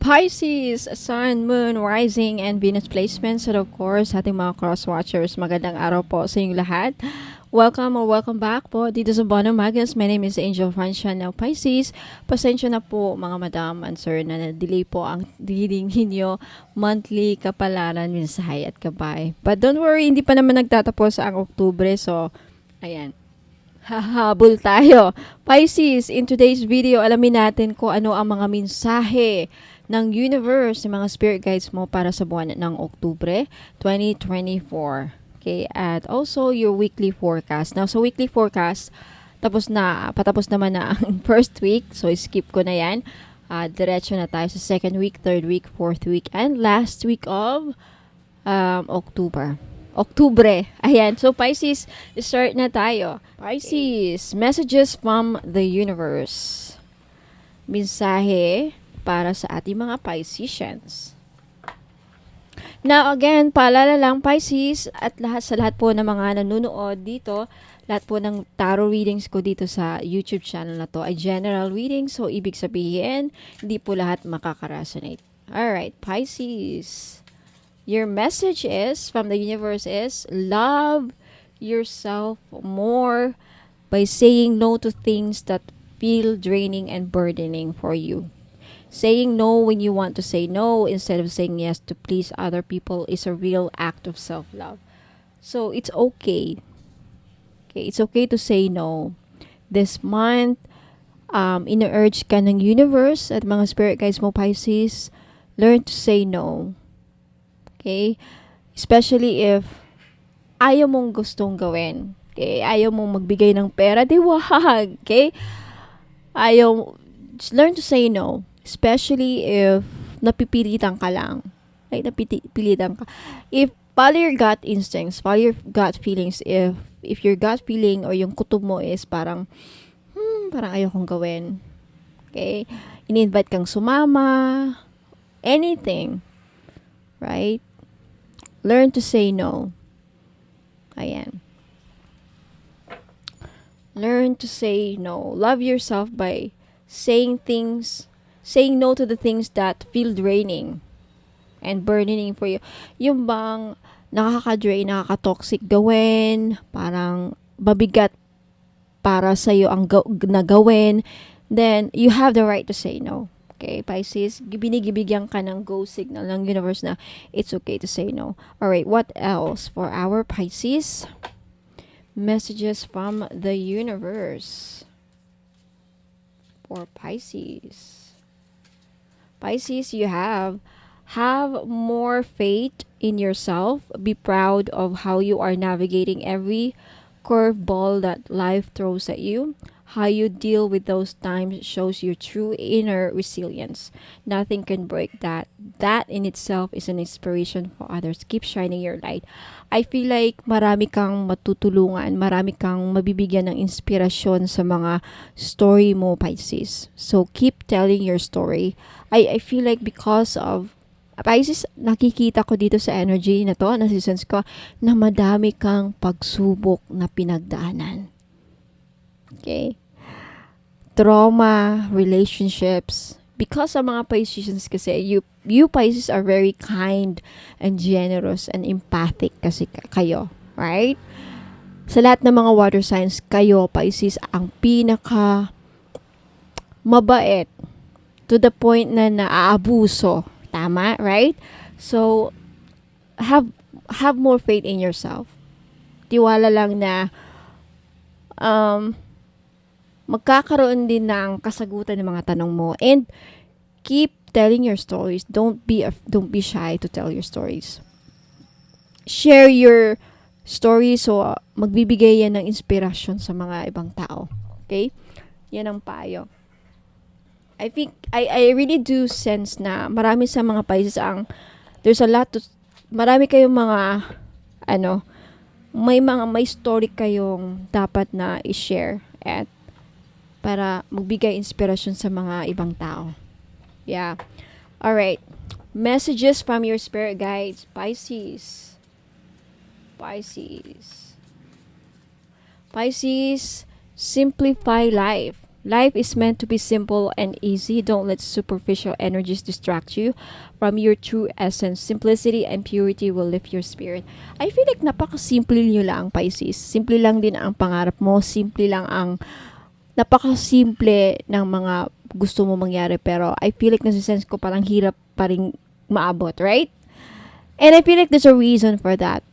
Pisces, Sun, Moon, Rising, and Venus placements. And of course, ating mga cross-watchers, magandang araw po sa inyong lahat. Welcome or welcome back po dito sa Bono Magas. My name is Angel Francia ng Pisces. Pasensya na po mga madam and sir na na-delay po ang reading ninyo monthly kapalaran, mensahe at gabay. But don't worry, hindi pa naman nagtatapos ang Oktubre. So, ayan. Hahabol tayo. Pisces, in today's video, alamin natin kung ano ang mga mensahe ng universe, ng mga spirit guides mo para sa buwan ng Oktubre 2024. Okay, at also your weekly forecast. Now, sa weekly forecast, patapos naman na ang first week. So, skip ko na yan. Diretso na tayo sa second week, third week, fourth week, and last week of Oktubre. Ayan. So, Pisces, start na tayo. Pisces, messages from the universe. Mensahe para sa ating mga Pisceans. Now, again, paalala lang, Pisces, at sa lahat po ng mga nanonood dito, lahat po ng tarot readings ko dito sa YouTube channel na to ay general reading. So, ibig sabihin, hindi po lahat makaka-resonate. Alright, Pisces. Your message is, from the universe is, love yourself more by saying no to things that feel draining and burdening for you. Saying no when you want to say no instead of saying yes to please other people is a real act of self-love. So, it's okay. Okay, it's okay to say no. This month, ina-urge ka ng universe at mga spirit guides mo, Pisces, learn to say no. Okay? Especially if ayaw mong gustong gawin. Okay? Ayaw mong magbigay ng pera, di wag. Okay? Just learn to say no. Especially if napipilitan ka lang. Like, napipilitan ka. If follow your gut instincts, follow your gut feelings. If your gut feeling or yung kutob mo is parang ayaw kong gawin. Okay? Ini-invite kang sumama. Anything. Right? Learn to say no. Ayan. Learn to say no. Love yourself by saying no to the things that feel draining and burdening for you. Yung bang nakaka-drain, nakaka-toxic gawin, parang mabigat para sa'yo ang nagawin, then you have the right to say no. Okay, Pisces, binigibigyan ka ng go signal ng universe na it's okay to say no. Alright, what else for our Pisces? Messages from the universe for Pisces. Pisces, you have more faith in yourself. Be proud of how you are navigating every curveball that life throws at you. How you deal with those times shows your true inner resilience. Nothing can break that. That in itself is an inspiration for others. Keep shining your light. I feel like marami kang matutulungan, marami kang mabibigyan ng inspirasyon sa mga story mo, Pisces. So, keep telling your story. I feel like because of Pisces, nakikita ko dito sa energy na to, na seasons ko, na madami kang pagsubok na pinagdaanan. Okay? Trauma, relationships. Because sa mga Pisceans kasi, you Pisces are very kind and generous and empathic kasi kayo. Right? Sa lahat ng mga water signs, kayo, Pisces, ang pinaka mabait to the point na naaabuso. Tama? Right? So, have more faith in yourself. Tiwala lang na magkakaroon din ng kasagutan ng mga tanong mo, and keep telling your stories. Don't be shy to tell your stories. Share your stories, so magbibigay yan ng inspirasyon sa mga ibang tao. Okay? Yan ang payo. I think I really do sense na marami sa mga Pisces marami kayong mga may story kayong dapat na i-share at para magbigay inspirasyon sa mga ibang tao. Yeah. Alright. Messages from your spirit guides, Pisces. Pisces, simplify life. Life is meant to be simple and easy. Don't let superficial energies distract you from your true essence. Simplicity and purity will lift your spirit. I feel like napaka-simple nyo lang, Pisces. Simple lang din ang pangarap mo. Simple lang ang napaka-simple ng mga gusto mo mangyari. Pero I feel like nasa-sense ko parang hirap pa rin maabot, right? And I feel like there's a reason for that.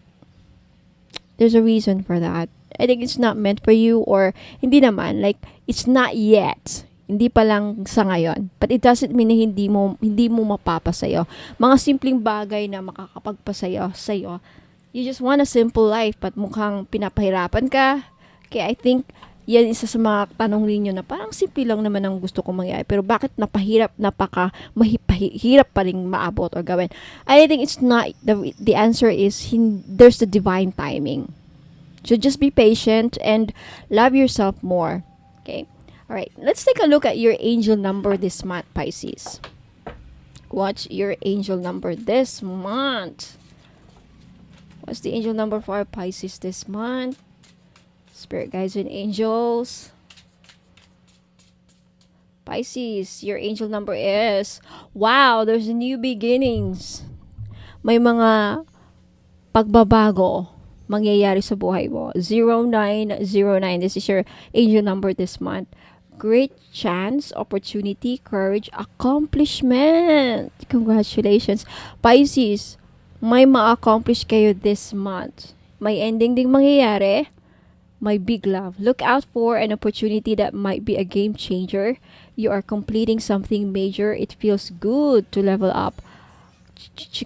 There's a reason for that. I think it's not meant for you, or hindi naman, like, it's not yet. Hindi pa lang sa ngayon. But it doesn't mean na hindi mo mapapasayo. Mga simpleng bagay na makakapagpasayo sa'yo. You just want a simple life, but mukhang pinapahirapan ka. Kaya I think, yan isa sa mga tanong ninyo na parang simple lang naman ang gusto kong mangyari. Pero bakit napahirap, mahirap pa rin maabot or gawin? I think it's not, the answer is, there's the divine timing. So just be patient and love yourself more. Okay? All right. Let's take a look at your angel number this month, Pisces. What's your angel number this month? What's the angel number for Pisces this month? Spirit guides and angels. Pisces, your angel number is, wow, there's new beginnings. May mga pagbabago mangyayari sa buhay mo. 0909. This is your angel number this month. Great chance, opportunity, courage, accomplishment. Congratulations. Pisces, may ma-accomplish kayo this month. May ending ding mangyayari. May big love. Look out for an opportunity that might be a game changer. You are completing something major. It feels good to level up.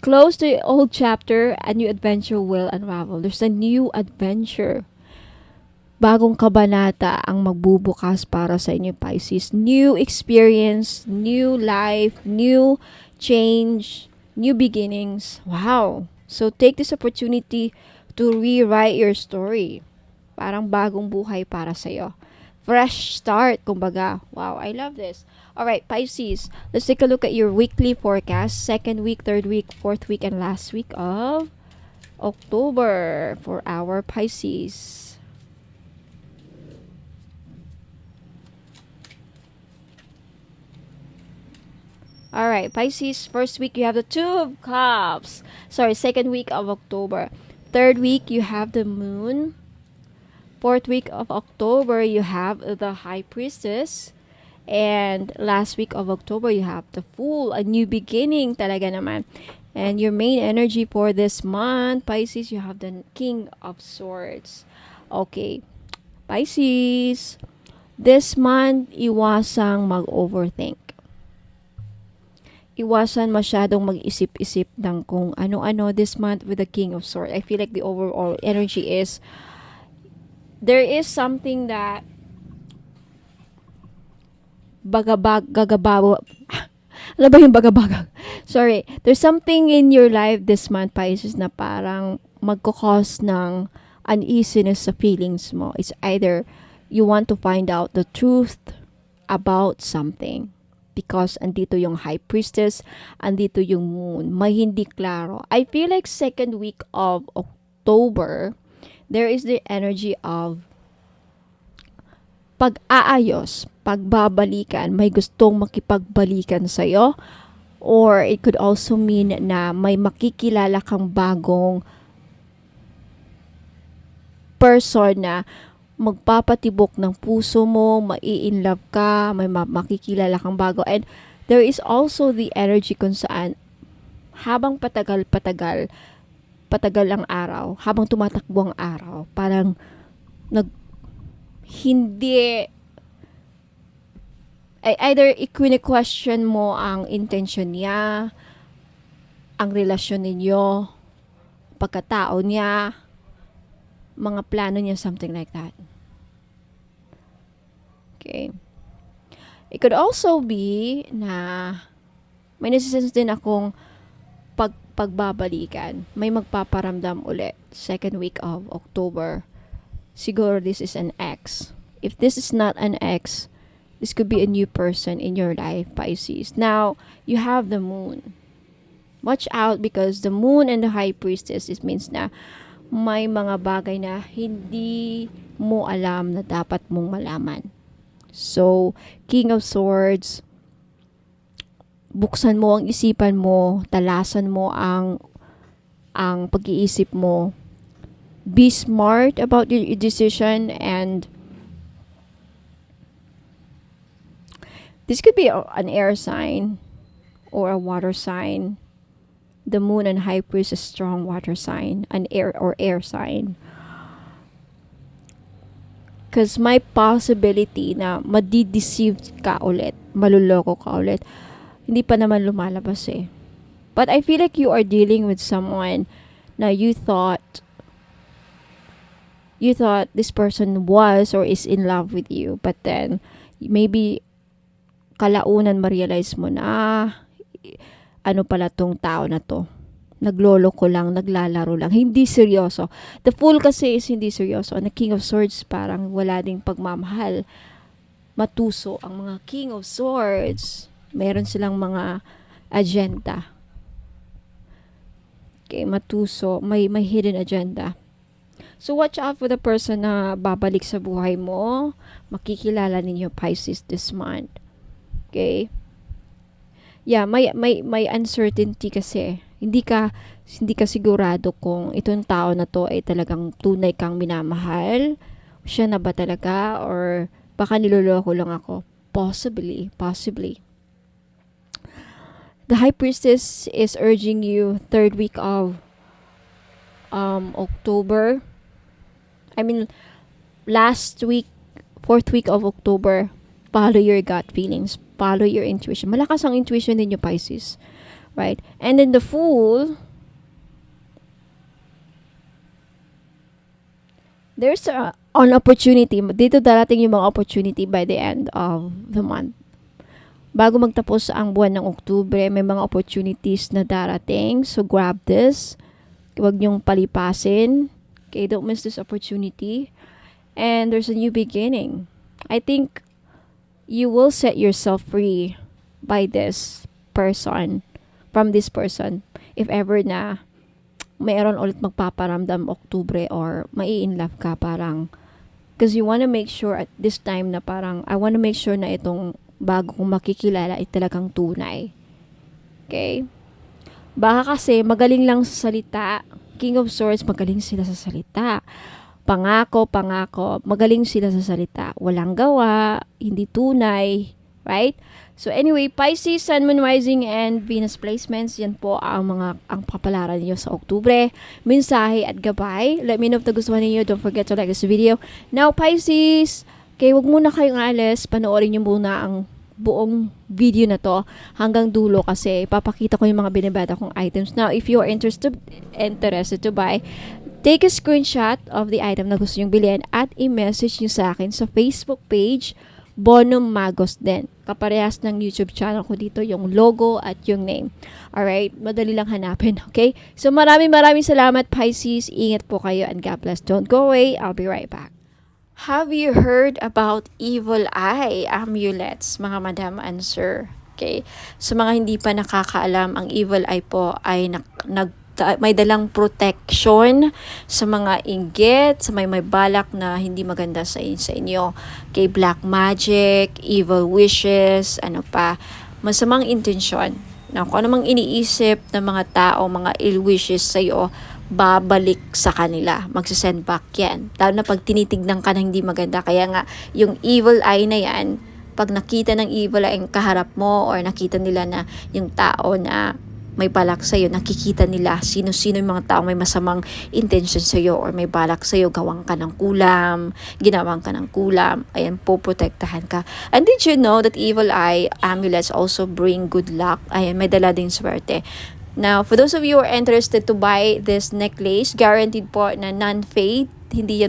Close the old chapter, a new adventure will unravel. There's a new adventure. Bagong kabanata ang magbubukas para sa inyo, Pisces. New experience, new life, new change, new beginnings. Wow. So take this opportunity to rewrite your story. Parang bagong buhay para sa'yo. Fresh start, kumbaga. Wow, I love this. Alright, Pisces, let's take a look at your weekly forecast. Second week, third week, fourth week, and last week of October for our Pisces. Alright, Pisces, first week you have the Two of Cups. Sorry, second week of October. Third week you have the Moon. Fourth week of October, you have the High Priestess. And last week of October, you have the Fool. A new beginning talaga naman. And your main energy for this month, Pisces, you have the King of Swords. Okay. Pisces, this month, iwasang mag-overthink. Iwasan masyadong mag-isip-isip ng kung ano-ano this month with the King of Swords. I feel like the overall energy is, there is something that gagabawa. Ano ba yung bagabag? Sorry. There's something in your life this month, Pisces, na parang magkakos ng uneasiness sa feelings mo. It's either you want to find out the truth about something because andito yung High Priestess, andito yung Moon. May hindi klaro. I feel like second week of October, there is the energy of pag-aayos, pagbabalikan, may gustong makipagbalikan sa'yo, or it could also mean na may makikilala kang bagong person na magpapatibok ng puso mo, mai-inlove ka, may makikilala kang bago. And there is also the energy kung saan habang patagal ang araw, habang tumatakbo ang araw, parang hindi either i-question mo ang intention niya, ang relasyon ninyo, pagkatao niya, mga plano niya, something like that. Okay. It could also be na may nasisense din akong pagbabalikan. May magpaparamdam ulit. Second week of October. Siguro this is an ex. If this is not an ex, this could be a new person in your life, Pisces. Now, you have the Moon. Watch out because the Moon and the High Priestess, it means na may mga bagay na hindi mo alam na dapat mong malaman. So, King of Swords, buksan mo ang isipan mo, talasan mo ang pag-iisip mo. Be smart about your decision, and this could be an air sign or a water sign. The moon and high priest is a strong water sign, an air sign. Because may possibility na madi-deceive ka ulit, maluloko ka ulit. Hindi pa naman lumalabas eh. But I feel like you are dealing with someone na you thought this person was or is in love with you, but then maybe kalaunan ma-realize mo na ano pala tong tao na to. Naglolo ko lang, naglalaro lang, hindi seryoso. The Fool kasi is hindi seryoso. The King of Swords parang wala ding pagmamahal. Matuso ang mga King of Swords. Meron silang mga agenda. Okay, matuso, may hidden agenda. So watch out for the person na babalik sa buhay mo. Makikilala ninyo Pisces this month. Okay? Yeah, may uncertainty kasi. Hindi ka sigurado kung itong tao na to ay talagang tunay kang minamahal. Siya na ba talaga, or baka niloloko lang ako. Possibly. The High Priestess is urging you third week of October. I mean, last week, fourth week of October. Follow your gut feelings. Follow your intuition. Malakas ang intuition ninyo, Pisces. Right? And then the Fool, there's an opportunity. Dito darating yung mga opportunity by the end of the month. Bago magtapos ang buwan ng Oktubre, may mga opportunities na darating. So grab this. Huwag niyong palipasin. Okay, don't miss this opportunity. And there's a new beginning. I think you will set yourself free by this person, from this person, if ever na mayroon ulit magpaparamdam Oktubre or mai-in-love ka, parang, because you want to make sure at this time na parang, I want to make sure na itong bago kong makikilala ay talagang tunay. Okay? Baka kasi magaling lang sa salita. King of Swords, magaling sila sa salita. Pangako, magaling sila sa salita. Walang gawa, hindi tunay, right? So anyway, Pisces, Sun, Moon, Rising, and Venus placements, yan po ang papalaran niyo sa Oktubre. Mensahe at gabay. Let me know if nagustuhan niyo. Don't forget to like this video. Now, Pisces, okay, wag muna kayong alis. Panoorin niyo muna ang buong video na to hanggang dulo kasi papakita ko yung mga binibenta kong items. Now, if you are interested to buy, take a screenshot of the item na gusto nyong bilhin at i-message nyo sa akin sa Facebook page, Bonum Magos din. Kaparehas ng YouTube channel ko dito, yung logo at yung name. Alright? Madali lang hanapin, okay? So maraming salamat, Pisces. Ingat po kayo and God bless. Don't go away. I'll be right back. Have you heard about evil eye amulets, mga madam and sir? Okay? So mga hindi pa nakakaalam, ang evil eye po ay may dalang protection sa mga inggit, sa may balak na hindi maganda sa inyo. Kay black magic, evil wishes, ano pa, masamang intensyon. Na kung anumang iniisip ng mga tao, mga ill wishes sa iyo, babalik sa kanila. Magsasend back yan. Lalo na pag tinitignan ka na hindi maganda. Kaya nga, yung evil eye na yan, pag nakita ng evil eye ang kaharap mo or nakita nila na yung tao na may balak sa'yo, nakikita nila sino-sino yung mga tao may masamang intention sa'yo or may balak sa'yo, ginawang ka ng kulam, ayan, poprotektahan ka. And did you know that evil eye amulets also bring good luck? Ayan, may dala din swerte. Now, for those of you who are interested to buy this necklace, guaranteed po na non-fade, hindi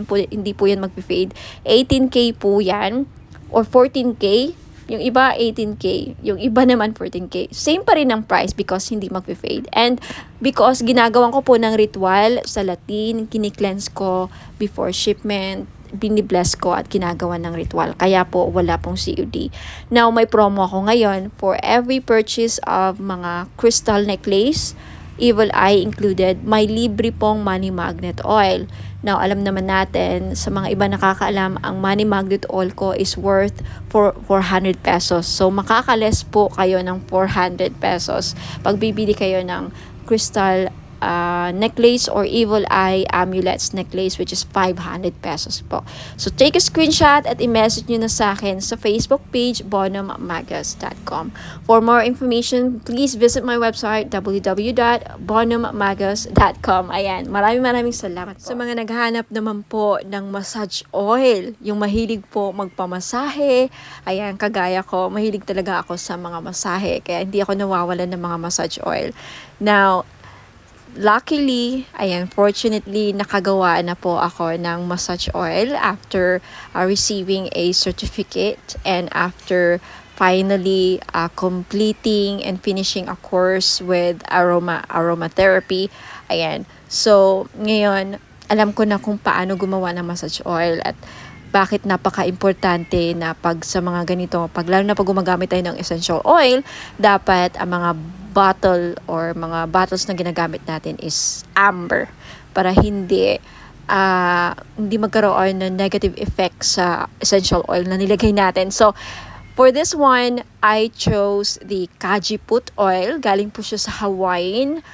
po yan mag-fade. 18K po yan or 14K. Yung iba 18K, yung iba naman 14K. Same pa rin ang price because hindi mag-fade. And because ginagawan ko po ng ritual sa Latin, kini-cleanse ko before shipment, binibless ko at ginagawa ng ritual. Kaya po wala pong COD. Now may promo ako ngayon for every purchase of mga crystal necklace Evil Eye included, may libre pong money magnet oil. Now, alam naman natin, sa mga iba nakakaalam, ang money magnet oil ko is worth for 400 pesos. So, makakales po kayo ng 400 pesos pag bibili kayo ng crystal necklace or Evil Eye amulets necklace, which is 500 pesos po. So, take a screenshot at i-message nyo na sa akin sa Facebook page, bonummagus.com. For more information, please visit my website, www.bonummagus.com. Ayan, maraming salamat po. Sa mga naghanap naman po ng massage oil, yung mahilig po magpamasahe, ayan, kagaya ko, mahilig talaga ako sa mga masahe, kaya hindi ako nawawalan ng mga massage oil. Now, luckily, fortunately, nakagawa na po ako ng massage oil after receiving a certificate and after finally completing and finishing a course with aromatherapy. Ayan. So, ngayon, alam ko na kung paano gumawa ng massage oil at bakit napaka-importante na pag sa mga ganito, lalo na pag gumagamit tayo ng essential oil, dapat ang mga bottle or mga bottles na ginagamit natin is amber para hindi magkaroon ng negative effect sa essential oil na nilagay natin. So, for this one, I chose the Kajiput oil. Galing po siya sa Hawaii.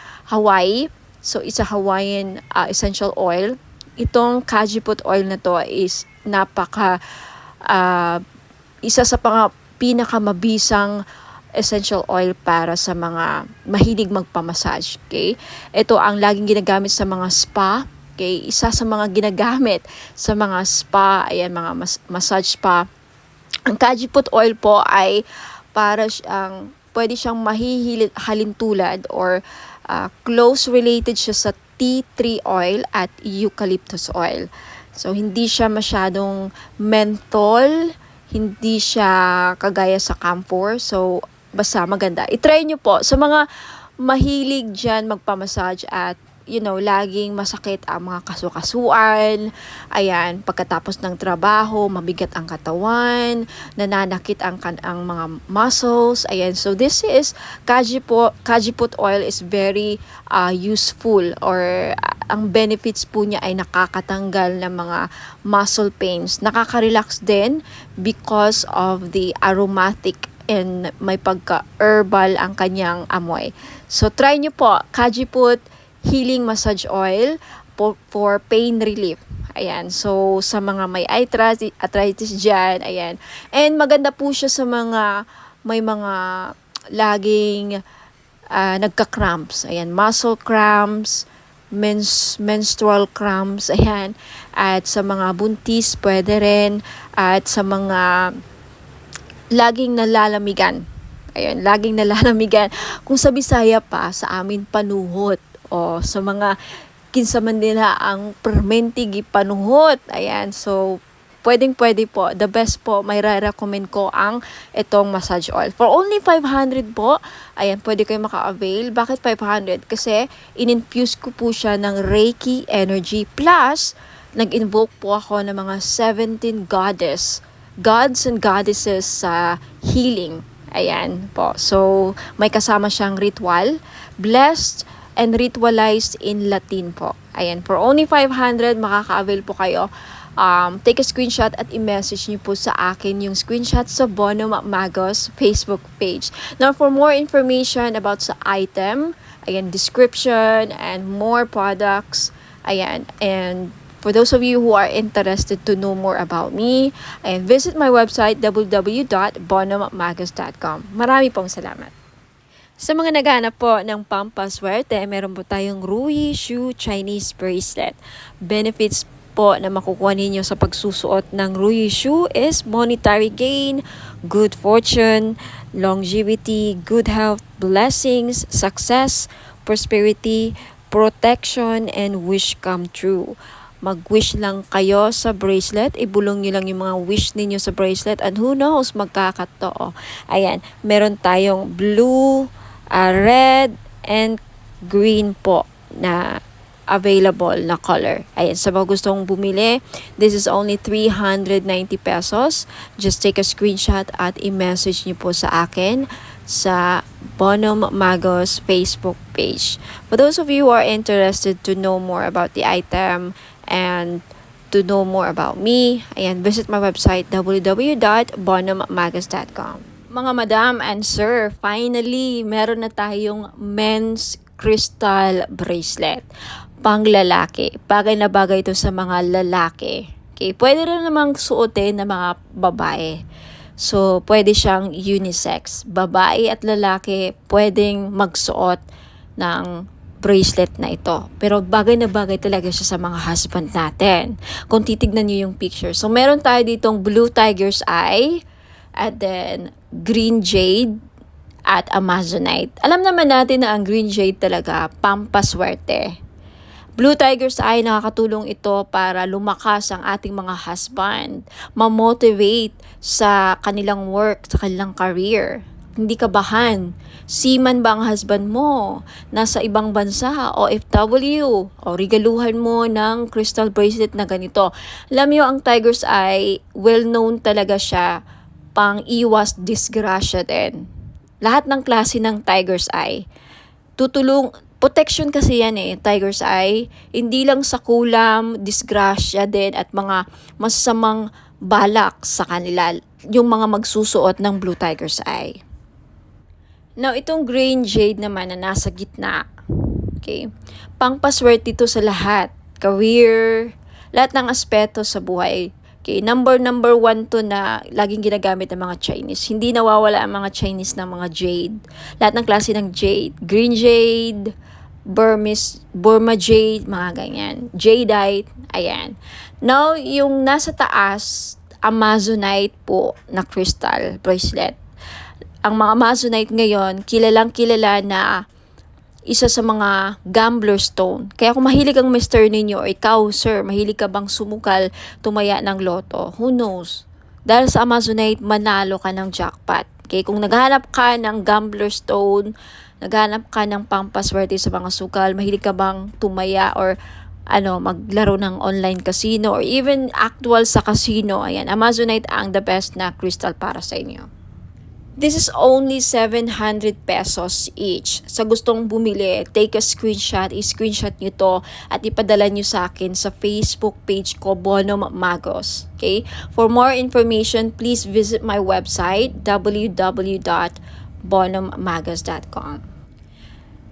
So, it's a Hawaiian essential oil. Itong Kajiput oil na to is isa sa pinakamabisang essential oil para sa mga mahilig magpamassage. Okay? Ito ang laging ginagamit sa mga spa. Okay? Isa sa mga ginagamit sa mga spa, mga massage spa. Ang Kajiput oil po ay para pwede siyang halintulad or close related siya sa tea tree oil at eucalyptus oil. So, hindi siya masyadong menthol, hindi siya kagaya sa camphor. So, basta maganda. I-try nyo po. Sa mga mahilig dyan magpamassage at laging masakit ang mga kasukasuan, pagkatapos ng trabaho, mabigat ang katawan, nananakit ang mga muscles, so this is, Kajiput oil is very useful or ang benefits po niya ay nakakatanggal ng mga muscle pains. Nakaka-relax din because of the aromatic and may pagka-herbal ang kanyang amoy. So, try nyo po, Kajiput Healing Massage Oil for pain relief. So sa mga may arthritis dyan, And maganda po siya sa may mga laging nagka-cramps. Muscle cramps, menstrual cramps, At sa mga buntis, pwede rin. At sa mga laging nalalamigan. Laging nalalamigan. Kung sa Bisaya pa, sa amin panuhot. O sa mga kinsaman nila ang permentigi panuhot. So pwede po. The best po, may recommend ko ang itong massage oil. For only 500 po, pwede kayo maka-avail. Bakit 500? Kasi in-infuse ko po siya ng Reiki energy. Plus, nag-invoke po ako ng mga 17 gods and goddesses sa healing. Po. So, may kasama siyang ritual. Blessed and ritualized in Latin po. For only 500, makaka-avail po kayo. Take a screenshot at i-message niyo po sa akin yung screenshot sa Bonum Magus Facebook page. Now, for more information about sa item, description and more products, and for those of you who are interested to know more about me, visit my website, www.bonummagus.com. Marami pong salamat. Sa mga naghahanap po ng pampaswerte, meron po tayong Rui Shu Chinese Bracelet. Benefits po na makukuha ninyo sa pagsusuot ng Rui Shu is monetary gain, good fortune, longevity, good health, blessings, success, prosperity, protection, and wish come true. Mag-wish lang kayo sa bracelet, ibulong nyo lang yung mga wish ninyo sa bracelet, and who knows, magkakatotoo. Meron tayong blue, red, and green po na available na color. Sa mga gustong bumili, this is only 390 pesos. Just take a screenshot at i-message niyo po sa akin sa Bonum Magos Facebook page. For those of you who are interested to know more about the item and to know more about me, ayan, visit my website www.bonummagos.com. Mga madam and sir, finally, meron na tayong men's crystal bracelet. Pang lalaki. Bagay na bagay ito sa mga lalaki. Okay, pwede rin namang suotin ng mga babae. So, pwede siyang unisex. Babae at lalaki pwedeng magsuot ng bracelet na ito. Pero bagay na bagay talaga siya sa mga husband natin. Kung titignan niyo yung picture. So, meron tayo ditong blue tiger's eye, and then green jade, at amazonite. Alam naman natin na ang green jade talaga, pampaswerte. Blue tiger's eye, nakakatulong ito para lumakas ang ating mga husband, ma-motivate sa kanilang work, sa kanilang career. Hindi kabahan. Seaman ba ang husband mo? Nasa ibang bansa, OFW, o regaluhan mo ng crystal bracelet na ganito. Alam niyo, ang tiger's eye, well-known talaga siya pang iwas disgrasya din. Lahat ng klase ng tiger's eye, protection kasi yan tiger's eye, hindi lang sa kulam, disgrasya din at mga masamang balak sa kanila, yung mga magsusuot ng blue tiger's eye. Now, itong green jade naman na nasa gitna, okay, pangpaswerte ito sa lahat, career, lahat ng aspeto sa buhay. Okay, number 1 to na laging ginagamit ng mga Chinese. Hindi nawawala ang mga Chinese ng mga jade. Lahat ng klase ng jade, green jade, Burma jade, mga ganyan. Jadeite, ayan. Now, yung nasa taas, amazonite po na crystal bracelet. Ang mga amazonite ngayon, kilalang kilala na isa sa mga gambler stone. Kaya kung mahilig ang mister ninyo, o ikaw, sir, mahilig ka bang sumukal, tumaya ng loto, who knows? Dahil sa amazonite, manalo ka ng jackpot. Okay, kung naghahanap ka ng gambler stone, naghahanap ka ng pampaswerte sa mga sukal, mahilig ka bang tumaya or maglaro ng online casino or even actual sa casino, ayan, amazonite ang the best na crystal para sa inyo. This is only 700 pesos each. Sa gustong bumili, take a screenshot, i-screenshot nyo to at ipadala nyo sa akin sa Facebook page ko, Bonum Magos. Okay? For more information, please visit my website, www.bonummagos.com.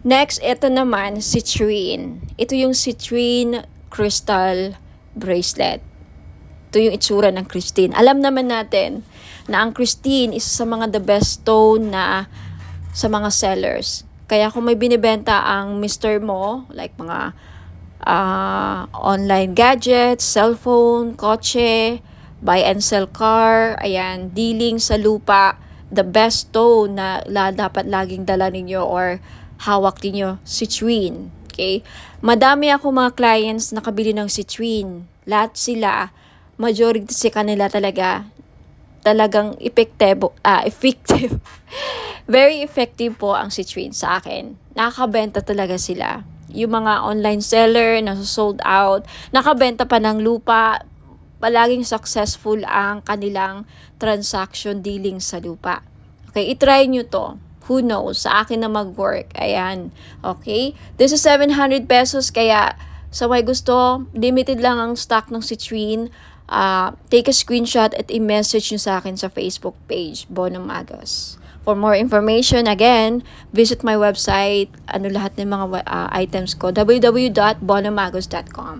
Next, ito naman, citrine. Ito yung citrine crystal bracelet. Ito yung itsura ng Christine. Alam naman natin na ang Christine isa sa mga the best stone na sa mga sellers. Kaya kung may binibenta ang mister mo, like mga online gadgets, cellphone, kotse, buy and sell car, ayan, dealing sa lupa, the best stone na dapat laging dala ninyo or hawak ninyo, citrine. Okay? Madami ako mga clients na nakabili ng citrine. Lahat sila, majority sa kanila talagang effective. Very effective po ang citrine sa akin. Nakakabenta talaga sila. Yung mga online seller na sold out, nakabenta pa ng lupa, palaging successful ang kanilang transaction dealing sa lupa. Okay, itry nyo to. Who knows? Sa akin na mag-work. Ayan. Okay? This is 700 pesos, kaya sa may gusto, limited lang ang stock ng citrine. Take a screenshot at i-message nyo sa akin sa Facebook page, Bonum Magos. For more information, again, visit my website, lahat ng mga items ko, www.bonummagos.com.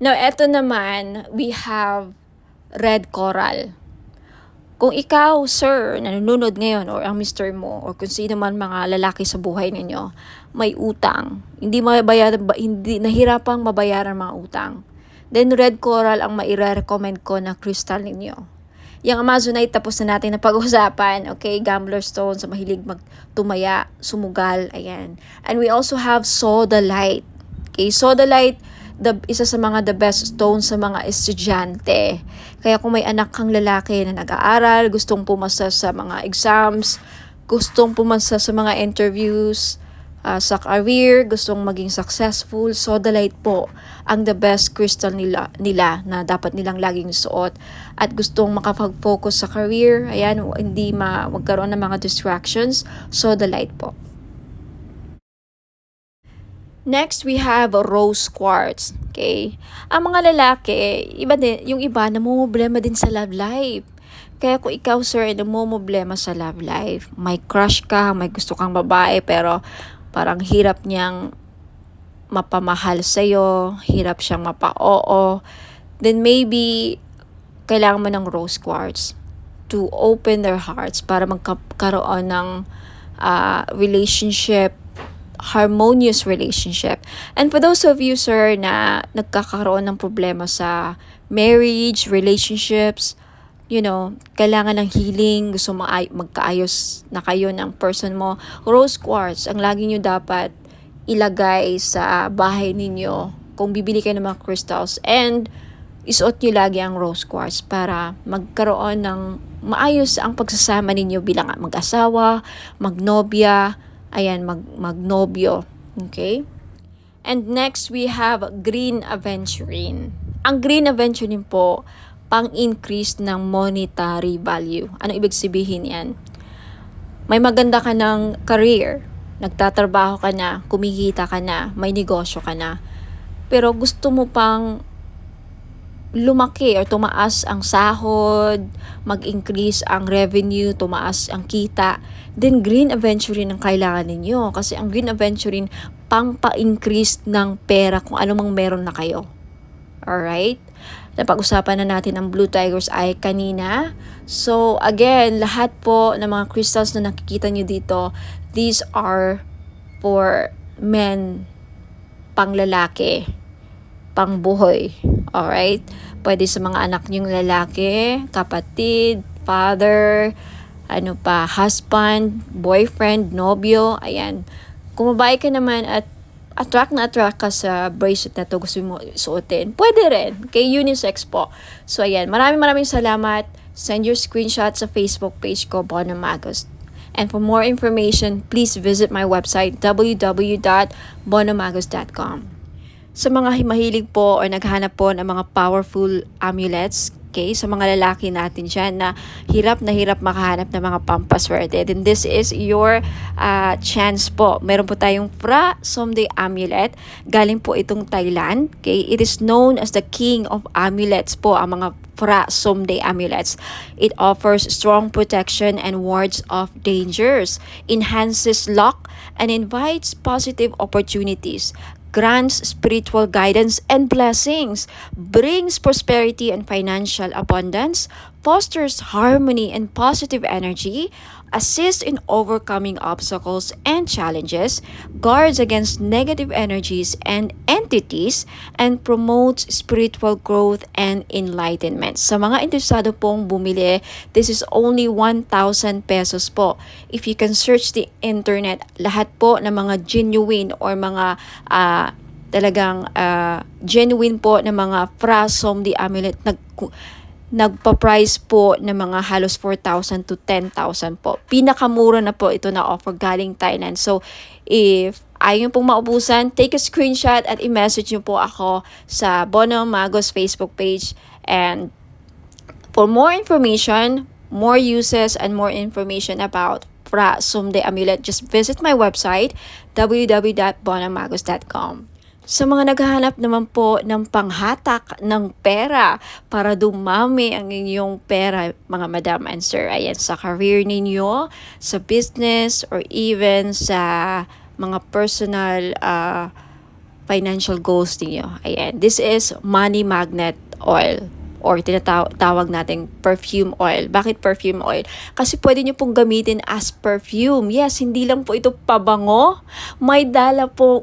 Now, eto naman, we have red coral. Kung ikaw, sir, nanonood ngayon, or ang mister mo, or kung sino man mga lalaki sa buhay ninyo, may utang, hindi nahirapang mabayaran mga utang, then red coral ang maire-recommend ko na crystal ninyo. Yung amazonite, tapos na natin na pag-usapan. Okay, gambler stone, sa mahilig magtumaya, sumugal, ayan. And we also have sodalite. Okay, sodalite, isa sa mga the best stone sa mga estudyante. Kaya kung may anak kang lalaki na nag-aaral, gustong pumasa sa mga exams, gustong pumasa sa mga interviews, sa career, gustong maging successful, sodalite po ang the best crystal nila na dapat nilang laging suot. At gustong makapag-focus sa career, ayan, hindi magkaroon ng mga distractions, sodalite po. Next, we have rose quartz. Okay? Ang mga lalaki, iba din, yung iba namumblema din sa love life. Kaya kung ikaw, sir, ay namumblema sa love life, may crush ka, may gusto kang babae, pero parang hirap niyang mapamahal sa'yo, hirap siyang mapa-oo, then maybe kailangan mo ng rose quartz to open their hearts para magkaroon ng relationship, harmonious relationship. And for those of you, sir, na nagkakaroon ng problema sa marriage, relationships, kailangan ng healing, gusto magkaayos na kayo ng person mo, rose quartz, ang lagi nyo dapat ilagay sa bahay ninyo kung bibili kayo ng mga crystals, and isuot nyo lagi ang rose quartz para magkaroon ng maayos ang pagsasama ninyo bilang mag-asawa, magnobya, magnobyo. Okay? And next, we have green aventurine. Ang green aventurine po, pang-increase ng monetary value. Ano ibig sabihin yan? May maganda ka ng career, nagtatrabaho ka na, kumikita ka na, may negosyo ka na, pero gusto mo pang lumaki or tumaas ang sahod, mag-increase ang revenue, tumaas ang kita, then green aventurine ang kailangan ninyo. Kasi ang green aventurine, pang-pa-increase ng pera kung ano mang meron na kayo. Alright? Napag-usapan na natin ang Blue Tiger's Eye kanina. So, again, lahat po ng mga crystals na nakikita nyo dito, these are for men, pang-lalaki, pang-buhay. Alright? Pwede sa mga anak nyong lalaki, kapatid, father, husband, boyfriend, nobyo, ayan. Kung babae ka naman at attract ka sa bracelet na to, gusto mo suotin, pwede rin. Kay unisex po. So, ayan. Maraming salamat. Send your screenshot sa Facebook page ko, Bono Magos. And for more information, please visit my website, www.bonomagos.com. Sa mga mahilig po or naghanap po ng mga powerful amulets, okay, sa mga lalaki natin dyan na hirap makahanap ng mga pampaswerte, then this is your chance po. Meron po tayong Phra Somday Amulet. Galing po itong Thailand. Okay? It is known as the king of amulets po, ang mga Phra Somday Amulets. It offers strong protection and wards off dangers, enhances luck, and invites positive opportunities, grants spiritual guidance and blessings, brings prosperity and financial abundance, fosters harmony and positive energy, assists in overcoming obstacles and challenges, guards against negative energies and entities, and promotes spiritual growth and enlightenment. Sa mga interesado pong bumili, this is only 1,000 pesos po. If you can search the internet, lahat po ng mga genuine or mga talagang genuine po na mga Phra Somday Amulet nagpa-price po ng mga halos 4,000 to 10,000 po. Pinakamura na po ito na offer galing Thailand. So, if ayaw pong maubusan, take a screenshot at i-message nyo po ako sa Bono Magos Facebook page. And for more information, more uses, and more information about Phra Somday Amulet, just visit my website, www.bonomagos.com. Sa mga naghahanap naman po ng panghatak ng pera para dumami ang inyong pera, mga madam and sir, ayan, sa career ninyo, sa business, or even sa mga personal financial goals ninyo. Ayan, this is money magnet oil, or tinatawag nating perfume oil. Bakit perfume oil? Kasi pwede nyo pong gamitin as perfume. Yes, hindi lang po ito pabango. May dala po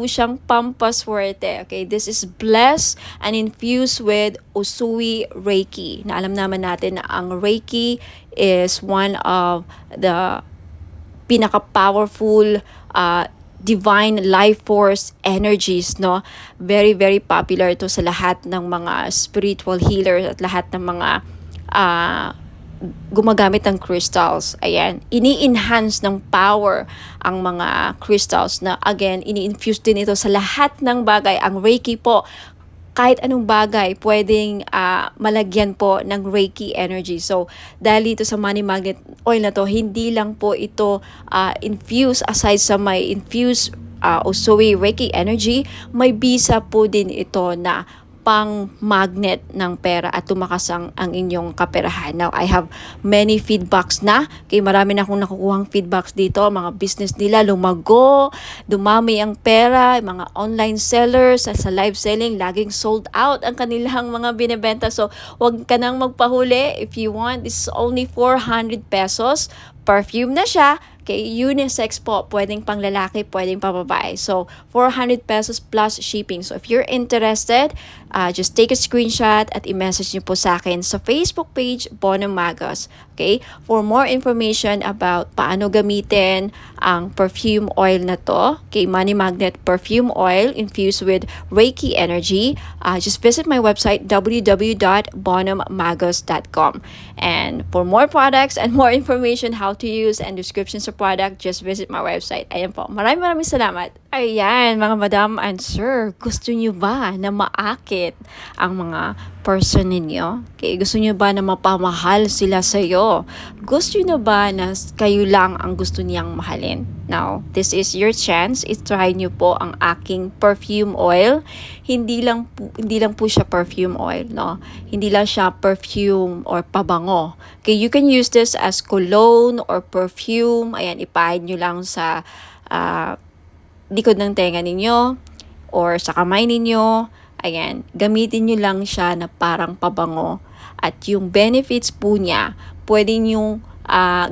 siyang pampaswerte. Okay, this is blessed and infused with Usui Reiki. Na alam naman natin na ang Reiki is one of the pinaka-powerful divine life force energies, no? Very, very popular to sa lahat ng mga spiritual healers at lahat ng mga gumagamit ng crystals. Ayan, ini-enhance ng power ang mga crystals na again, ini-infuse din ito sa lahat ng bagay. Ang Reiki po, kahit anong bagay, pwedeng malagyan po ng Reiki energy. So, dahil dito sa money magnet oil na to, hindi lang po ito infuse, aside sa may infuse Usui Reiki energy, may bisa po din ito na pang magnet ng pera at tumakas ang inyong kaperahan. Now, I have many feedbacks na. Kaya marami na akong nakukuhang feedbacks dito. Mga business nila lumago, dumami ang pera, mga online sellers sa live selling, laging sold out ang kanilang mga binebenta. So, wag ka nang magpahuli. If you want, this is only 400 pesos. Perfume na siya. Okay, unisex po, pwedeng pang lalaki, pwedeng pang babae. So, 400 pesos plus shipping. So, if you're interested, just take a screenshot at i-message niyo po sa akin sa Facebook page, Bono Magos. Okay, for more information about paano gamitin ang perfume oil na to, okay, Money Magnet Perfume Oil infused with Reiki energy, just visit my website, www.bonommagos.com. And for more products and more information, how to use and descriptions of product, just visit my website. Ayan po. Maraming salamat. Ayan, mga madam and sir, gusto nyo ba na maakit ang mga person ninyo? Okay, gusto nyo ba na mapamahal sila sa'yo? Gusto nyo ba na kayo lang ang gusto niyang mahalin? Now, this is your chance. I-try nyo po ang aking perfume oil. Hindi lang po siya perfume oil, no? Hindi lang siya perfume or pabango. Okay, you can use this as cologne or perfume. Ayan, ipahid nyo lang sa likod ng tenga ninyo or sa kamay ninyo. Ayan, gamitin nyo lang siya na parang pabango. At yung benefits po niya, pwede nyo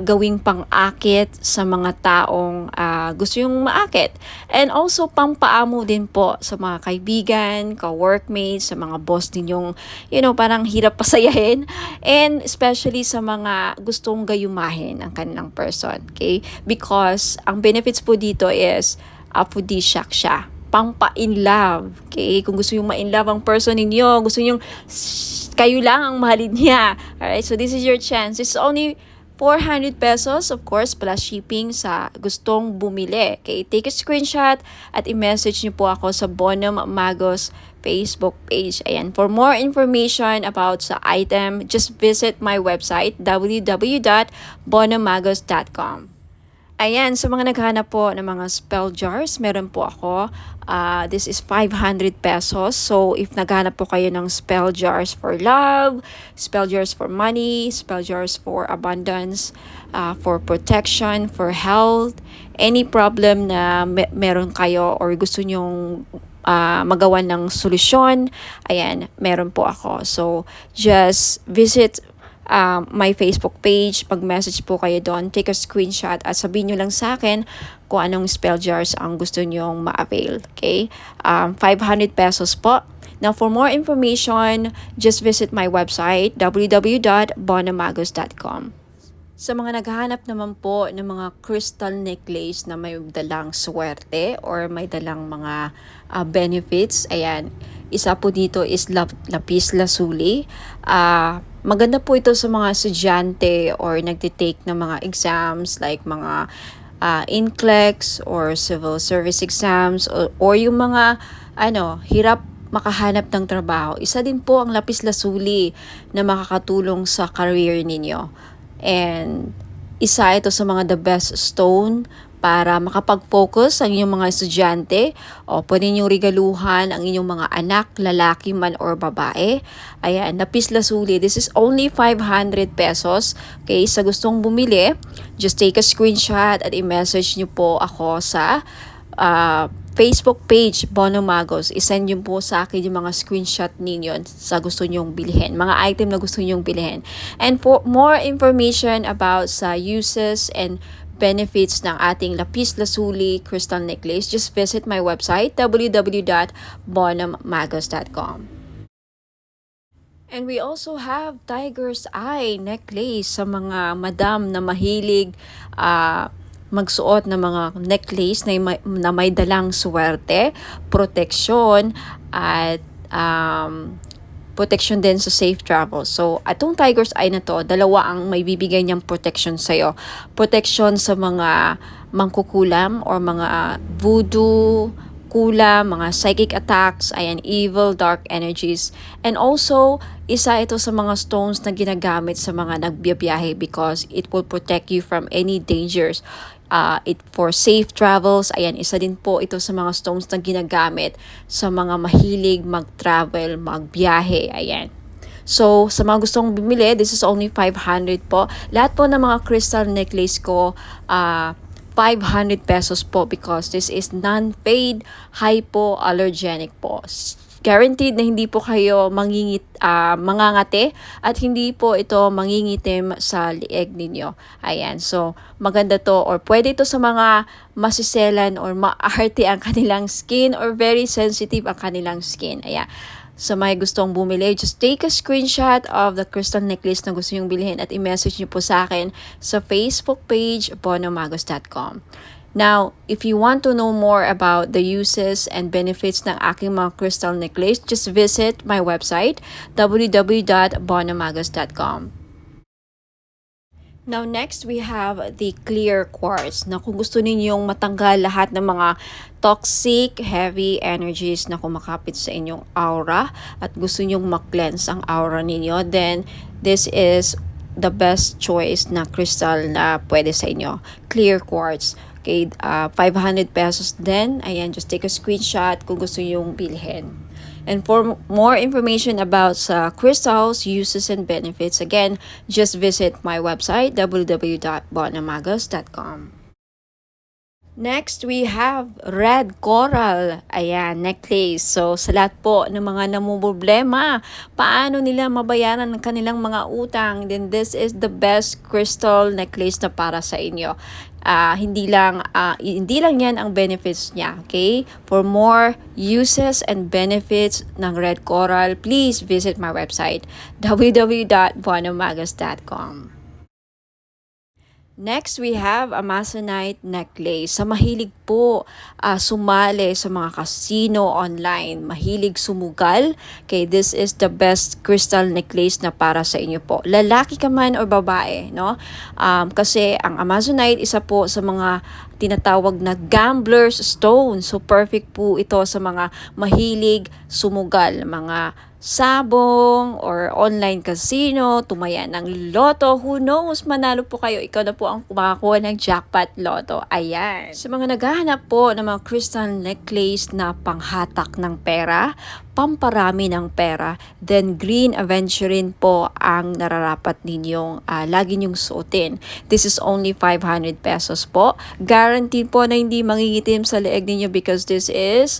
gawing pang-akit sa mga taong gusto yung maakit. And also, pampaamo din po sa mga kaibigan, ka-workmates, sa mga boss ninyong, parang hirap pasayahin. And especially sa mga gustong gayumahin ang kanilang person. Okay? Because ang benefits po dito is aphrodisiac siya. Pampa-in love. Okay? Kung gusto yung ma-in love ang person ninyo, gusto yung kayo lang ang mahalin niya. Alright? So, this is your chance. It's only 400 pesos, of course, plus shipping sa gustong bumili. Okay? Take a screenshot at i-message niyo po ako sa Bono Magos Facebook page. Ayan. For more information about sa item, just visit my website, www.bonomagos.com. Ayan, sa mga naghahanap po ng mga spell jars, meron po ako. This is 500 pesos. So, if naghahanap po kayo ng spell jars for love, spell jars for money, spell jars for abundance, for protection, for health, any problem na meron kayo or gusto nyong magawa ng solusyon, ayan, meron po ako. So, just visit my Facebook page, pag-message po kayo doon, take a screenshot at sabihin nyo lang sa akin kung anong spell jars ang gusto nyong ma-avail. Okay? 500 pesos po. Now, for more information, just visit my website, www.bonomagos.com. Sa mga naghahanap naman po ng mga crystal necklace na may dalang swerte or may dalang mga benefits, ayan, isa po dito is lapis lazuli. Maganda po ito sa mga estudyante or nagtitake ng mga exams like mga NCLEX or civil service exams or yung mga hirap makahanap ng trabaho. Isa din po ang lapis lazuli na makakatulong sa career ninyo. And isa ito sa mga the best stone para makapag-focus ang inyong mga estudyante o pwede niyo regaluhan ang inyong mga anak, lalaki man or babae. Ayan, lapis lazuli. This is only 500 pesos. Okay, sa gustong bumili, just take a screenshot at i-message niyo po ako sa Facebook page, Bono Magos. I-send nyo po sa akin yung mga screenshot ninyo sa gusto nyong bilhin. Mga item na gusto nyong bilhin. And for more information about sa uses and benefits ng ating lapis lazuli crystal necklace, just visit my website, www.bonommagos.com. And we also have tiger's eye necklace sa mga madam na mahilig magsuot ng mga necklace na may dalang swerte, proteksyon, at protection din sa safe travel. So, atong Tiger's Eye na to, dalawa ang may bibigay niyang protection sa'yo. Protection sa mga mangkukulam or mga voodoo, kulam, mga psychic attacks, ayan, evil, dark energies. And also, isa ito sa mga stones na ginagamit sa mga nagbiyabiyahe because it will protect you from any dangers. It for safe travels, ayan, isa din po ito sa mga stones na ginagamit sa mga mahilig mag-travel, magbiyahe, ayan. So, sa mga gustong bumili, this is only 500 po. Lahat po ng mga crystal necklace ko, 500 pesos po because this is non-paid, hypoallergenic po. Guaranteed na hindi po kayo mangangate at hindi po ito mangingitim sa lieg ninyo. Ayan, so maganda to or pwede to sa mga masiselan or maarte ang kanilang skin or very sensitive ang kanilang skin. Ayan. Sa may gustong bumili, just take a screenshot of the crystal necklace na gusto nyong bilhin at i-message nyo po sa akin sa Facebook page bonomagos.com. Now, if you want to know more about the uses and benefits ng aking mga crystal necklace, just visit my website www.bonomagos.com. Now, next, we have the clear quartz na kung gusto ninyong matanggal lahat ng mga toxic, heavy energies na kumakapit sa inyong aura at gusto nyong mag-cleanse ang aura ninyo, then this is the best choice na crystal na pwede sa inyo. Clear quartz. Okay, 500 pesos din. Ayan, just take a screenshot kung gusto nyong bilhin. And for more information about crystals, uses, and benefits, again, just visit my website, www.bonomagos.com. Next, we have red coral. Ayan, necklace. So, sa lahat po ng mga namumroblema, paano nila mabayaran ang kanilang mga utang, then this is the best crystal necklace na para sa inyo. Hindi lang yan ang benefits niya, okay? For more uses and benefits ng red coral, please visit my website, www.bonomagos.com. Next, we have Amazonite necklace. Sa mahilig po sumali sa mga casino online, mahilig sumugal, okay, this is the best crystal necklace na para sa inyo po. Lalaki ka man o babae, no? Kasi ang Amazonite, isa po sa mga tinatawag na gambler's stone. So, perfect po ito sa mga mahilig sumugal, mga sabong or online casino, tumaya ng loto, who knows, manalo po kayo, ikaw na po ang kumakakuha ng jackpot loto. Ayan. Sa mga naghahanap po ng mga crystal necklace na panghatak ng pera, pamparami ng pera, then green aventurine po ang nararapat ninyong lagi nyong suotin. This is only 500 pesos po. Guaranteed po na hindi mangingitim sa leeg ninyo because this is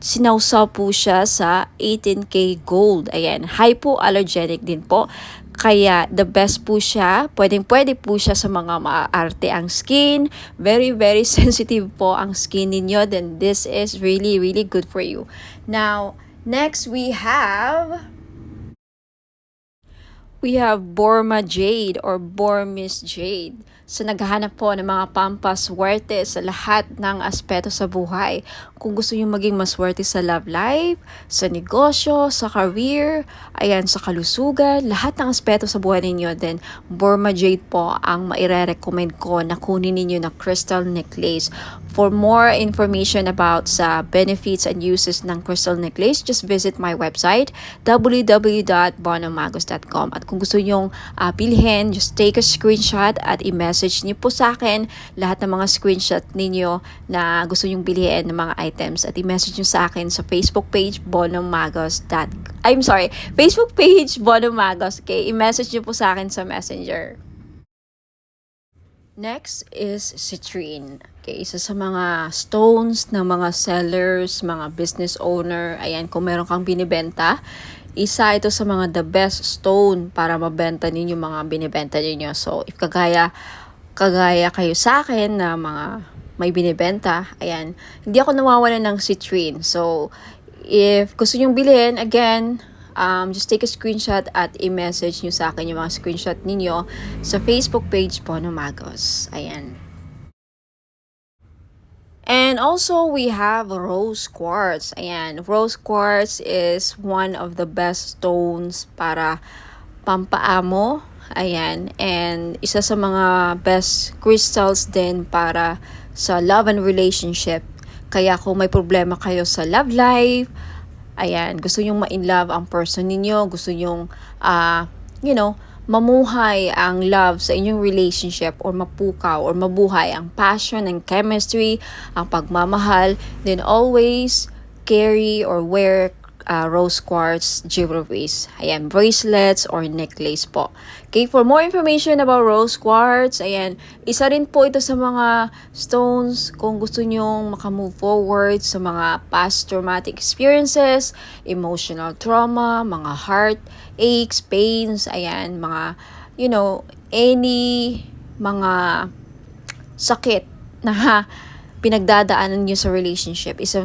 sinawsaw po siya sa 18K gold. Ayan, hypoallergenic din po. Kaya the best po siya, pwede po siya sa mga maarte ang skin. Very, very sensitive po ang skin ninyo. Then this is really, really good for you. Now, next we have Burma Jade or Burmese Jade. So, naghahanap po ng mga pampaswerte sa lahat ng aspeto sa buhay. Kung gusto nyo maging maswerte sa love life, sa negosyo, sa career, ayan, sa kalusugan, lahat ng aspeto sa buhay ninyo, then Burma Jade po ang maire-recommend ko na kunin ninyo na crystal necklace. For more information about sa benefits and uses ng crystal necklace, just visit my website, www.bonomagos.com. At kung gusto nyong bilhin, just take a screenshot at i-message niyo po sa akin lahat ng mga screenshot ninyo na gusto nyong bilhin ng mga items at i-message niyo sa akin sa Facebook page Facebook page Bonomagos. Okay, i-message niyo po sa akin sa Messenger. Next is citrine. Okay, isa sa mga stones ng mga sellers, mga business owner. Ayan, kung meron kang binibenta, isa ito sa mga the best stone para mabenta ninyo mga binibenta ninyo. So, if kagaya kayo sa akin na mga may binibenta, ayan, hindi ako nawawalan ng citrine. So, if gusto nyong bilhin, again, just take a screenshot at i-message nyo sa akin yung mga screenshot ninyo sa Facebook page Bonomagos. Ayan. And And also, we have rose quartz. Ayan, rose quartz is one of the best stones para pampaamo. Ayan, and isa sa mga best crystals din para sa love and relationship. Kaya kung may problema kayo sa love life, ayan, gusto nyong ma-in-love ang person ninyo, gusto nyong, you know, mamuhay ang love sa inyong relationship or mapukaw or mabuhay ang passion and chemistry, ang pagmamahal, then always carry or wear rose quartz jewelries. Ayan, bracelets or necklace po. Okay, for more information about rose quartz, ayan, isa rin po ito sa mga stones kung gusto nyong makamove forward sa mga past traumatic experiences, emotional trauma, mga heart aches, pains, ayan, mga, you know, any mga sakit na pinagdadaanan nyo sa relationship. Isa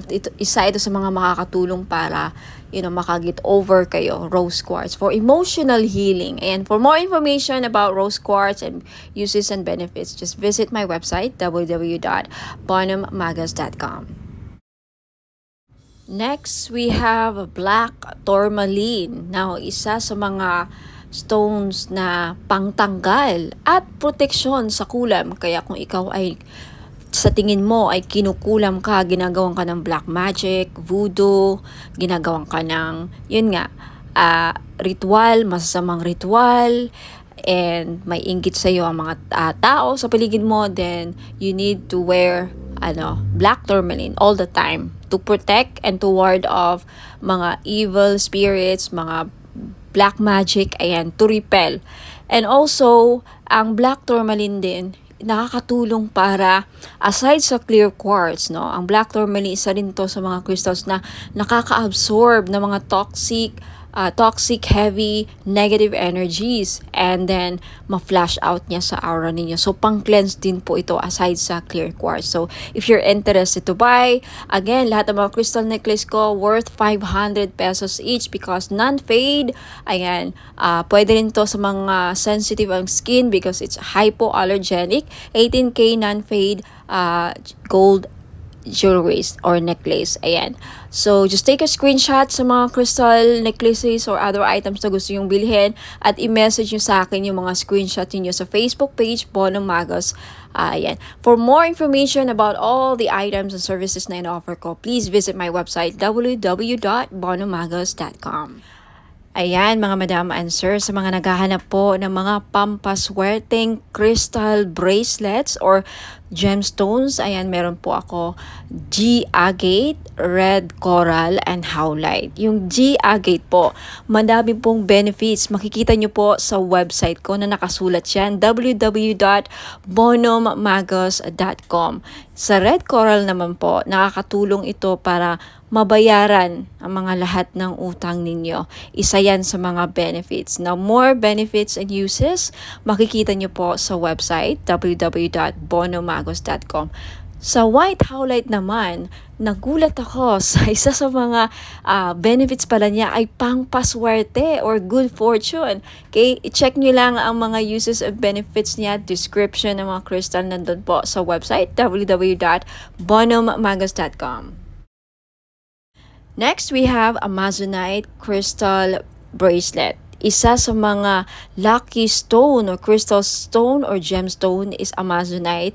ito sa mga makakatulong para, you know, makagit over kayo, rose quartz, for emotional healing. And for more information about rose quartz and uses and benefits, just visit my website, www.bonhammagas.com. Next, we have black tourmaline. Now, isa sa mga stones na pangtanggal at proteksyon sa kulam. Kaya kung ikaw ay sa tingin mo ay kinukulam ka, ginagawan ka ng black magic, voodoo, ginagawan ka ng, yun nga, ritual, masasamang ritual, and may inggit sa iyo ang mga tao sa paligid mo, then you need to wear black tourmaline all the time to protect and to ward off mga evil spirits, mga black magic, ayan, to repel. And also, ang black tourmaline din, nakakatulong para, aside sa clear quartz, no, ang black tourmaline isa rin to sa mga crystals na nakaka-absorb ng mga toxic, heavy, negative energies, and then ma-flash out niya sa aura ninyo. So, pang-cleanse din po ito aside sa clear quartz. So, if you're interested to buy, again, lahat ng mga crystal necklace ko worth 500 pesos each because non-fade. Ayan, pwede rin to sa mga sensitive ang skin because it's hypoallergenic. 18K non-fade gold jewelries or necklace. Ayan. So, just take a screenshot sa mga crystal necklaces or other items na gusto yung bilhin at i-message nyo sa akin yung mga screenshot niyo sa Facebook page, Bonham Magas. Ayan. For more information about all the items and services na in-offer ko, please visit my website, www.bonhammagas.com. Ayan, mga madam and sir, sa mga naghahanap po ng mga pampaswerteng crystal bracelets or gemstones, ayan, meron po ako G-agate, red coral, and howlite. Yung G-agate po, madami pong benefits. Makikita nyo po sa website ko na nakasulat yan, www.bonhammagas.com. Sa red coral naman po, nakakatulong ito para mabayaran ang mga lahat ng utang ninyo. Isa yan sa mga benefits. Now, more benefits and uses, makikita nyo po sa website, www.bonhammagas.com. Sa white howlite naman, nagulat ako sa isa sa mga benefits pala niya ay pangpaswerte or good fortune. Okay, i-check nyo lang ang mga uses and benefits niya, description ng mga crystal nandun po sa website, www.bonhammagas.com. Next, we have Amazonite crystal bracelet. Isa sa mga lucky stone or crystal stone or gemstone is Amazonite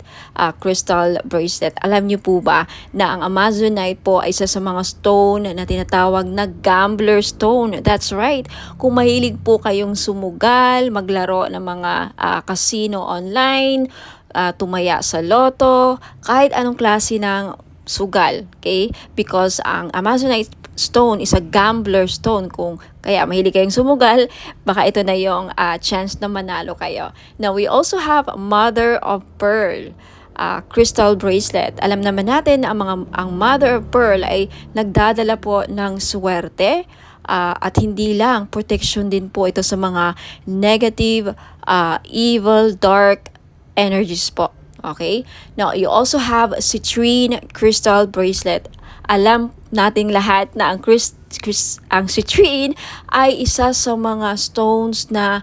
crystal bracelet. Alam niyo po ba na ang Amazonite po ay isa sa mga stone na tinatawag na gambler stone? That's right. Kung mahilig po kayong sumugal, maglaro ng mga casino online, tumaya sa loto, kahit anong klase ng sugal, okay? Because ang Amazonite stone is a gambler stone. Kung kaya mahilig kayong sumugal, baka ito na yung chance na manalo kayo. Now, we also have Mother of Pearl crystal bracelet. Alam naman natin na ang Mother of Pearl ay nagdadala po ng swerte at hindi lang, protection din po ito sa mga negative, evil, dark energies po. Okay? Now, you also have citrine crystal bracelet. Alam nating lahat na ang citrine ay isa sa mga stones na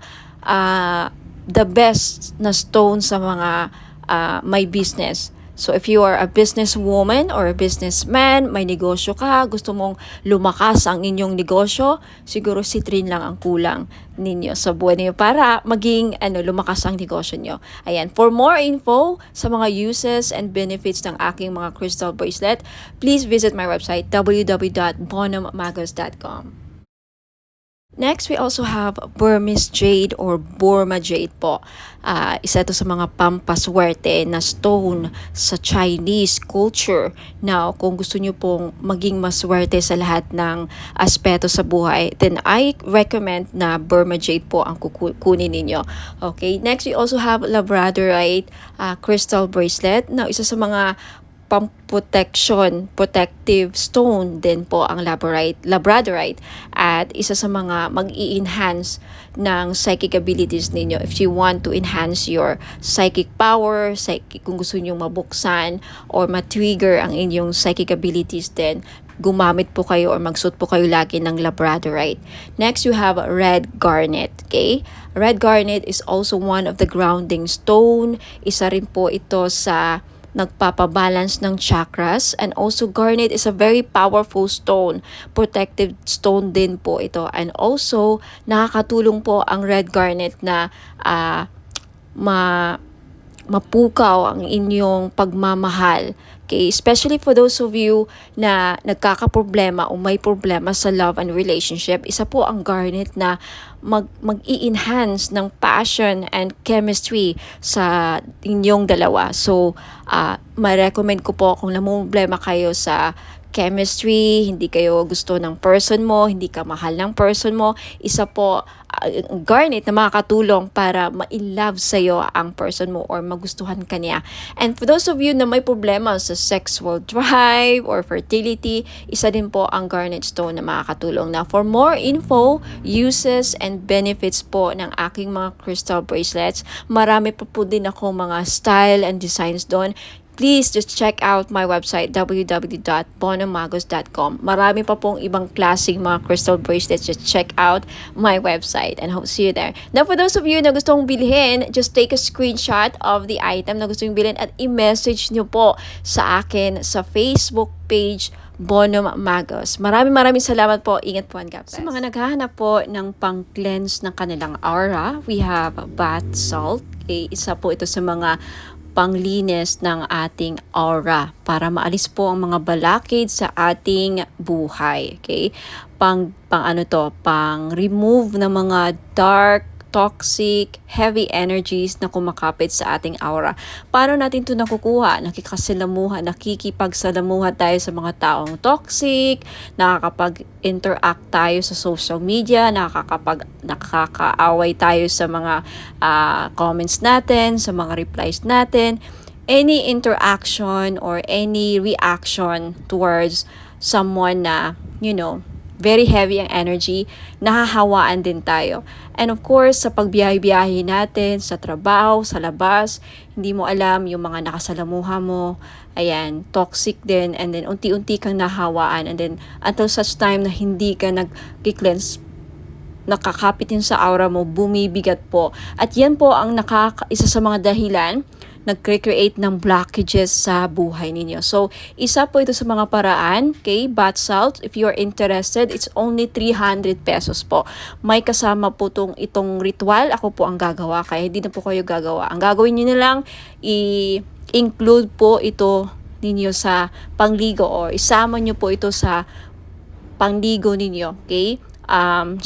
the best na stone sa mga may business. So if you are a businesswoman or a businessman, may negosyo ka, gusto mong lumakas ang inyong negosyo, siguro citrine lang ang kulang ninyo sa buhay niyo para maging lumakas ang negosyo niyo. Ayan, for more info sa mga uses and benefits ng aking mga crystal bracelet, please visit my website www.bonhommagos.com. Next, we also have Burmese Jade or Burma Jade po. Isa ito sa mga pampaswerte na stone sa Chinese culture. Now, kung gusto nyo pong maging maswerte sa lahat ng aspeto sa buhay, then I recommend na Burma Jade po ang kukunin ninyo. Okay, next we also have Labradorite crystal bracelet. Now, isa sa mga protective stone din po ang Labradorite at isa sa mga mag-i-enhance ng psychic abilities ninyo. If you want to enhance your psychic power, kung gusto niyo mabuksan or ma-trigger ang inyong psychic abilities, then gumamit po kayo or magsuot po kayo lagi ng Labradorite. Next, you have red garnet. Okay? Red garnet is also one of the grounding stone. Isa rin po ito sa nagpapabalance ng chakras, and also garnet is a very powerful stone, protective stone din po ito, and also nakakatulong po ang red garnet na mapukaw ang inyong pagmamahal. Okay, especially for those of you na nagkakaproblema o may problema sa love and relationship, isa po ang garnet na mag-i-enhance ng passion and chemistry sa inyong dalawa. So, ma-recommend ko po kung namumblema kayo sa chemistry, hindi kayo gusto ng person mo, hindi ka mahal ng person mo, isa po garnet na makakatulong para ma-love sa'yo ang person mo or magustuhan ka niya. And for those of you na may problema sa sexual drive or fertility, isa din po ang garnet stone na makakatulong. Now, for more info, uses, and benefits po ng aking mga crystal bracelets, marami pa po din ako mga style and designs doon. Please just check out my website www.bonhommagos.com. Marami pa pong ibang klaseng mga crystal bracelets. Just check out my website and hope to see you there. Now, for those of you na gustong bilhin, just take a screenshot of the item na gusto yung bilhin at i-message nyo po sa akin sa Facebook page Bonhomme Magos. Maraming salamat po. Ingat po and God bless. Sa mga naghahanap po ng pang-cleanse ng kanilang aura, we have bath salt. Okay, isa po ito sa mga panglinis ng ating aura para maalis po ang mga balakid sa ating buhay. Okay? Pang remove ng mga dark, toxic, heavy energies na kumakapit sa ating aura. Paano natin ito nakukuha? Nakikipagsalamuha tayo sa mga taong toxic, nakakapag-interact tayo sa social media, nakakaaway tayo sa mga comments natin, sa mga replies natin. Any interaction or any reaction towards someone na, very heavy ang energy, nahahawaan din tayo. And of course, sa pagbiyahe-biyahe natin, sa trabaho, sa labas, hindi mo alam yung mga nakasalamuha mo, ayan, toxic din, and then unti-unti kang nahawaan, and then until such time na hindi ka nag-cleanse, nakakapitin sa aura mo, bumibigat po. At yan po ang isa sa mga dahilan nag-create ng blockages sa buhay ninyo. So, isa po ito sa mga paraan, okay, bath salt. If you're interested, it's only 300 pesos po. May kasama po itong ritual. Ako po ang gagawa, kaya hindi na po kayo gagawa. Ang gagawin niyo na lang, i-include po ito ninyo sa pangligo or isama niyo po ito sa pangligo ninyo, okay?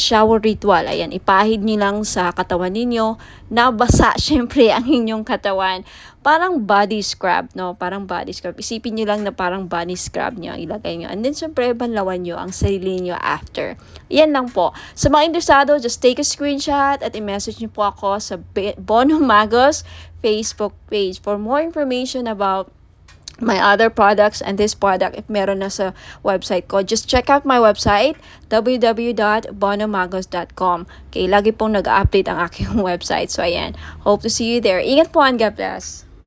Shower ritual. Ayan, ipahid nyo lang sa katawan ninyo. Nabasa, syempre, ang inyong katawan. Parang body scrub, no? Parang body scrub. Isipin nyo lang na parang body scrub nyo. Ilagay nyo. And then, syempre, banlawan nyo ang sarili nyo after. Yan lang po. Sa mga interesado, just take a screenshot at i-message nyo po ako sa Bonhomme Magos Facebook page. For more information about my other products and this product, if meron na sa website ko, just check out my website www.bonhommagos.com. Okay, lagi pong nag-update ang aking website. So ayan, hope to see you there. Ingat po and God bless.